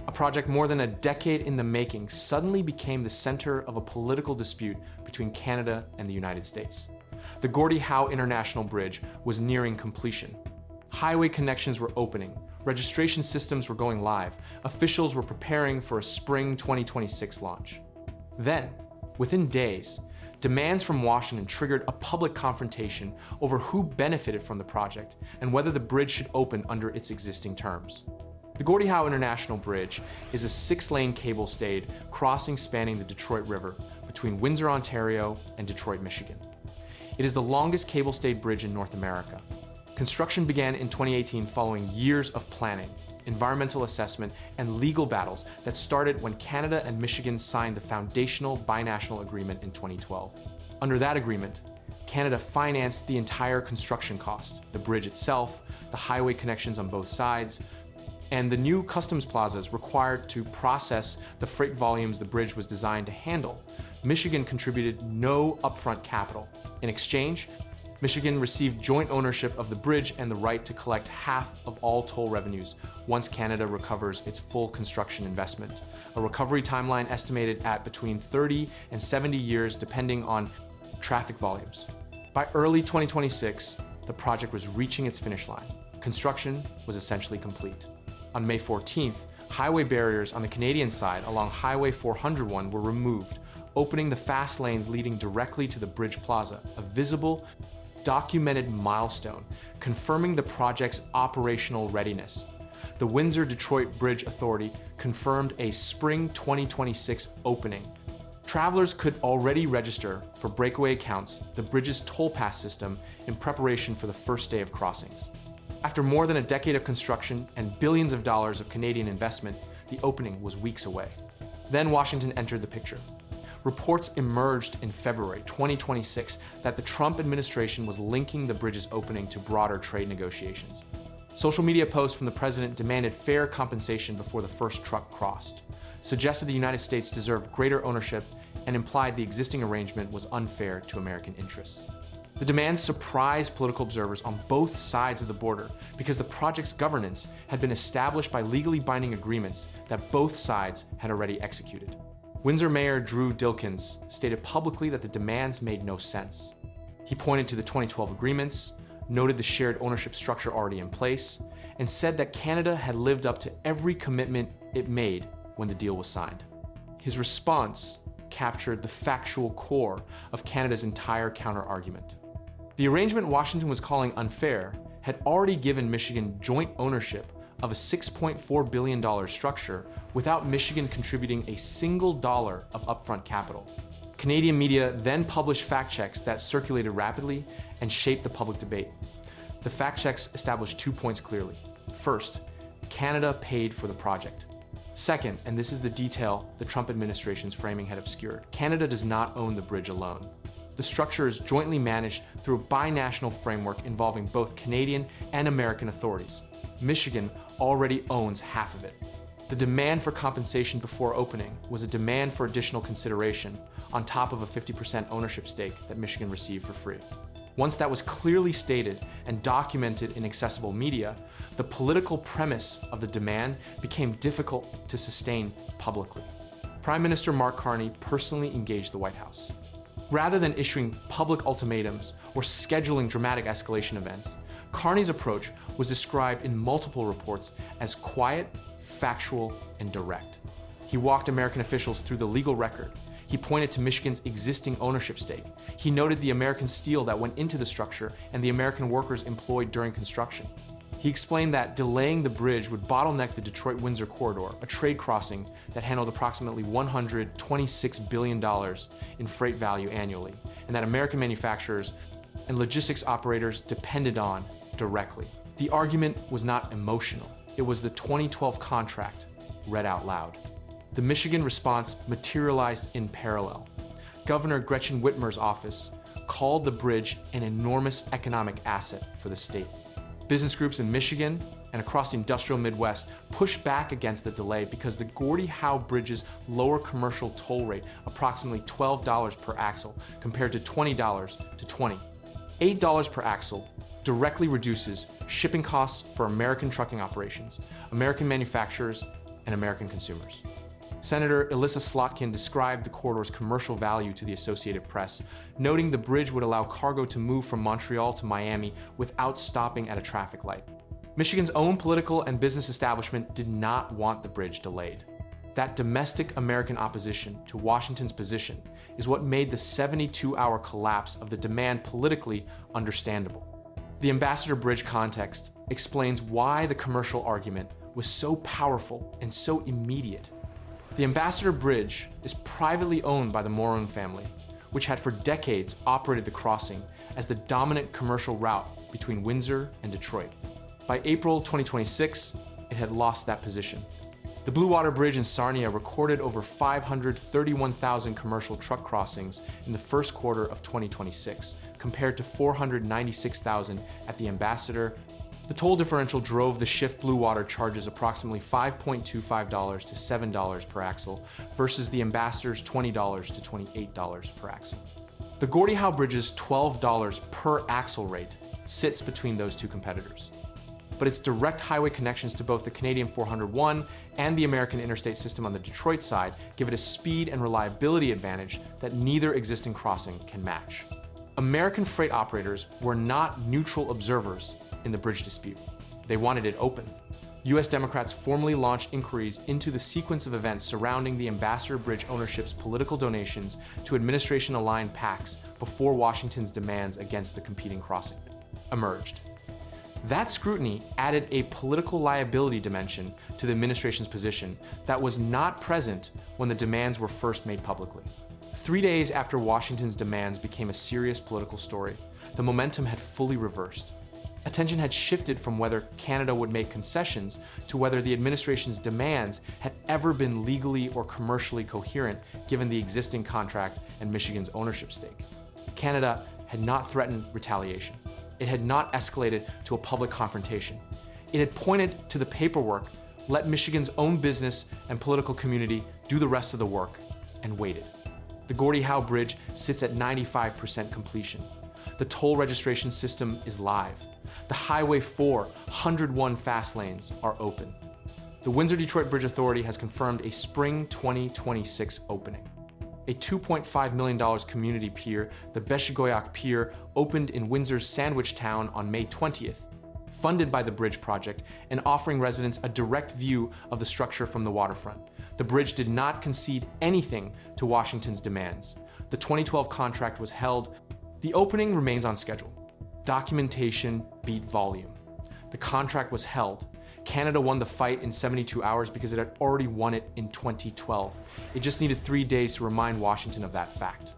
A project more than a decade in the making suddenly became the center of a political dispute between Canada and the United States. The Gordie Howe International Bridge was nearing completion. Highway connections were opening, registration systems were going live, officials were preparing for a spring 2026 launch. Then, within days, demands from Washington triggered a public confrontation over who benefited from the project and whether the bridge should open under its existing terms. The Gordie Howe International Bridge is a 6-lane cable-stayed crossing spanning the Detroit River between Windsor, Ontario and Detroit, Michigan. It is the longest cable-stayed bridge in North America. Construction began in 2018 following years of planning, environmental assessment, and legal battles that started when Canada and Michigan signed the foundational binational agreement in 2012. Under that agreement, Canada financed the entire construction cost, the bridge itself, the highway connections on both sides, and the new customs plazas required to process the freight volumes the bridge was designed to handle. Michigan contributed no upfront capital. In exchange, Michigan received joint ownership of the bridge and the right to collect half of all toll revenues once Canada recovers its full construction investment, a recovery timeline estimated at between 30 and 70 years depending on traffic volumes. By early 2026, the project was reaching its finish line. Construction was essentially complete. On May 14th, highway barriers on the Canadian side along Highway 401 were removed, opening the fast lanes leading directly to the Bridge Plaza, a visible, documented milestone confirming the project's operational readiness. The Windsor-Detroit Bridge Authority confirmed a spring 2026 opening. Travelers could already register for breakaway accounts, the bridge's toll pass system, in preparation for the first day of crossings. After more than a decade of construction and billions of dollars of Canadian investment, the opening was weeks away. Then Washington entered the picture. Reports emerged in February 2026 that the Trump administration was linking the bridge's opening to broader trade negotiations. Social media posts from the president demanded fair compensation before the first truck crossed, suggested the United States deserved greater ownership, and implied the existing arrangement was unfair to American interests. The demands surprised political observers on both sides of the border because the project's governance had been established by legally binding agreements that both sides had already executed. Windsor Mayor Drew Dilkins stated publicly that the demands made no sense. He pointed to the 2012 agreements, noted the shared ownership structure already in place, and said that Canada had lived up to every commitment it made when the deal was signed. His response captured the factual core of Canada's entire counter-argument. The arrangement Washington was calling unfair had already given Michigan joint ownership of a $6.4 billion structure without Michigan contributing a single dollar of upfront capital. Canadian media then published fact checks that circulated rapidly and shaped the public debate. The fact checks established 2 points clearly. First, Canada paid for the project. Second, and this is the detail the Trump administration's framing had obscured, Canada does not own the bridge alone. The structure is jointly managed through a binational framework involving both Canadian and American authorities. Michigan already owns half of it. The demand for compensation before opening was a demand for additional consideration on top of a 50% ownership stake that Michigan received for free. Once that was clearly stated and documented in accessible media, the political premise of the demand became difficult to sustain publicly. Prime Minister Mark Carney personally engaged the White House. Rather than issuing public ultimatums or scheduling dramatic escalation events, Carney's approach was described in multiple reports as quiet, factual, and direct. He walked American officials through the legal record. He pointed to Michigan's existing ownership stake. He noted the American steel that went into the structure and the American workers employed during construction. He explained that delaying the bridge would bottleneck the Detroit-Windsor corridor, a trade crossing that handled approximately $126 billion in freight value annually, and that American manufacturers and logistics operators depended on directly. The argument was not emotional. It was the 2012 contract read out loud. The Michigan response materialized in parallel. Governor Gretchen Whitmer's office called the bridge an enormous economic asset for the state. Business groups in Michigan and across the industrial Midwest pushed back against the delay because the Gordie Howe Bridge's lower commercial toll rate, approximately $12 per axle, compared to $20 to $20. $8 per axle directly reduces shipping costs for American trucking operations, American manufacturers, and American consumers. Senator Elissa Slotkin described the corridor's commercial value to the Associated Press, noting the bridge would allow cargo to move from Montreal to Miami without stopping at a traffic light. Michigan's own political and business establishment did not want the bridge delayed. That domestic American opposition to Washington's position is what made the 72-hour collapse of the demand politically understandable. The Ambassador Bridge context explains why the commercial argument was so powerful and so immediate. The Ambassador Bridge is privately owned by the Moron family, which had for decades operated the crossing as the dominant commercial route between Windsor and Detroit. By April 2026, it had lost that position. The Blue Water Bridge in Sarnia recorded over 531,000 commercial truck crossings in the first quarter of 2026, compared to 496,000 at the Ambassador. The toll differential drove the shift Blue Water charges approximately $5.25 to $7 per axle versus the Ambassador's $20 to $28 per axle. The Gordie Howe Bridge's $12 per axle rate sits between those two competitors, but its direct highway connections to both the Canadian 401 and the American interstate system on the Detroit side give it a speed and reliability advantage that neither existing crossing can match. American freight operators were not neutral observers in the bridge dispute. They wanted it open. U.S. Democrats formally launched inquiries into the sequence of events surrounding the Ambassador Bridge ownership's political donations to administration-aligned PACs before Washington's demands against the competing crossing emerged. That scrutiny added a political liability dimension to the administration's position that was not present when the demands were first made publicly. 3 days after Washington's demands became a serious political story, the momentum had fully reversed. Attention had shifted from whether Canada would make concessions to whether the administration's demands had ever been legally or commercially coherent given the existing contract and Michigan's ownership stake. Canada had not threatened retaliation. It had not escalated to a public confrontation. It had pointed to the paperwork, let Michigan's own business and political community do the rest of the work, and waited. The Gordie Howe Bridge sits at 95% completion. The toll registration system is live. The Highway 4 101 fast lanes are open. The Windsor-Detroit Bridge Authority has confirmed a spring 2026 opening. A $2.5 million community pier, the Beshigoyak Pier, opened in Windsor's Sandwich Town on May 20th, funded by the bridge project and offering residents a direct view of the structure from the waterfront. The bridge did not concede anything to Washington's demands. The 2012 contract was held. The opening remains on schedule. Documentation beat volume. The contract was held. Canada won the fight in 72 hours because it had already won it in 2012. It just needed 3 days to remind Washington of that fact.